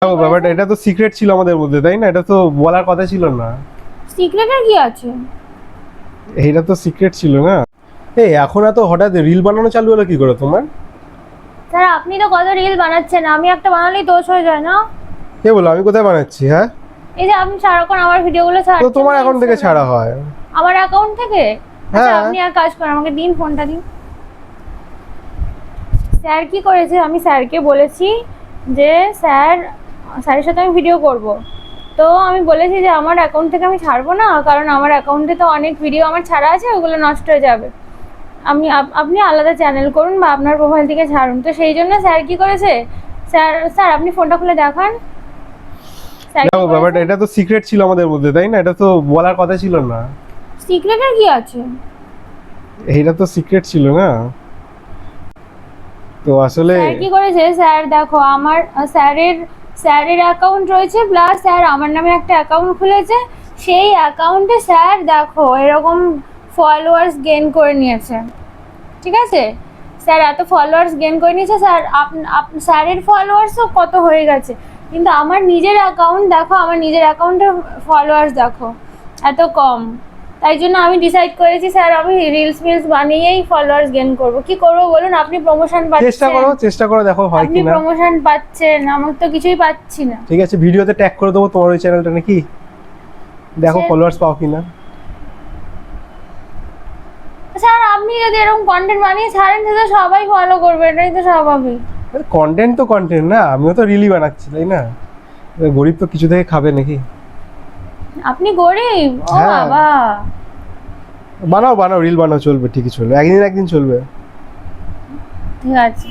ও ব্যাপারটা এটা তো সিক্রেট ছিল আমাদের মধ্যে, তাই না? এটা তো বলার কথা ছিল না। সিক্রেটের কি আছে? এটা তো সিক্রেট ছিল না। এই এখন এত হঠাৎ রিল বানানো চালু হলো কি করে তোমার? স্যার আপনি তো কত রিল বানাচ্ছেন, আমি একটা বানালেই দোষ হয়ে যায় না? কে বলো আমি কোথায় বানাচ্ছি? হ্যাঁ, এই যে আপনি সারাক্ষণ আমার ভিডিওগুলো তো ছাড়ছেন তোমার না অ্যাকাউন্ট থেকে Instagram-এ। ছাড়া হয়। আমার অ্যাকাউন্ট থেকে? আচ্ছা হ্যাঁ। আপনি এক কাজ করেন, আমাকে দিন ফোনটা দিন। স্যার কি করেছে, আমি স্যারকে বলেছি যে স্যারের সাথে আমি ভিডিও করব। তো আমি বলেছি যে আমার অ্যাকাউন্ট থেকে আমি ছাড়বো না, কারণ আমার অ্যাকাউন্টে তো অনেক ভিডিও আমার ছাড়া আছে, ওগুলো নষ্ট হয়ে যাবে। আপনি আলাদা চ্যানেল করুন বা আপনার প্রোফাইল থেকে ছাড়ুন। তো সেই জন্য স্যার কি করেছে, স্যার আপনি ফোনটা খুলে দেখান। স্যার কি দেখো ব্যাপারটা করেছে? এটা তো সিক্রেট ছিল আমাদের মধ্যে, তাই না? এটা তো বলার কথা ছিল না। সিক্রেটের কি আছে? এটা তো সিক্রেট ছিল না। তো আসলে স্যার কি করেছে, স্যার দেখো আমার স্যারের অ্যাকাউন্ট রয়েছে, প্লাস স্যার আমার নামে একটা অ্যাকাউন্ট খুলেছে। সেই অ্যাকাউন্টে স্যার দেখো এরকম ফলোয়ার্স গেইন করে নিয়েছে। ঠিক আছে, স্যার এত ফলোয়ার্স গেইন করে নিয়েছে, স্যারের ফলোয়ার্সও কত হয়ে গেছে, কিন্তু আমার নিজের অ্যাকাউন্ট দেখো, আমার নিজের অ্যাকাউন্টে ফলোয়ার্স দেখো এত কম। তাই জন্য আমি ডিসাইড করেছি স্যার আমি রিলস বানিয়েই ফলোয়ার্স গেইন করব। কি করব বলুন, আপনি প্রমোশন চেষ্টা পাচ্ছেন, করো, চেষ্টা করো, দেখো হয় আপনি কি না। প্রমোশন পাচ্ছেন, আমার তো কিছুই পাচ্ছি না। ঠিক আছে, ভিডিওতে ট্যাগ করে দেবো তোমার ওই চ্যানেলটা নাকি, দেখো সে- ফলোয়ার্স পাও কিনা। স্যার আপনি যদি এরকম কন্টেন্ট বানিয়ে ছাড়েন তাহলে সবাই ফলো করবে, এটাই তো স্বাভাবিক। কন্টেন্ট তো কন্টেন্ট না, আমিও তো রিলই বানাচ্ছি, তাই না? গরিব তো কিছু থেকে খাবে নাকি। আপনি গরিব? ও হ্যাঁ। বাবা। বানাও বানাও, রিল বানাও, চলবে, ঠিকই চলবে, একদিন একদিন চলবে। ঠিক আছে।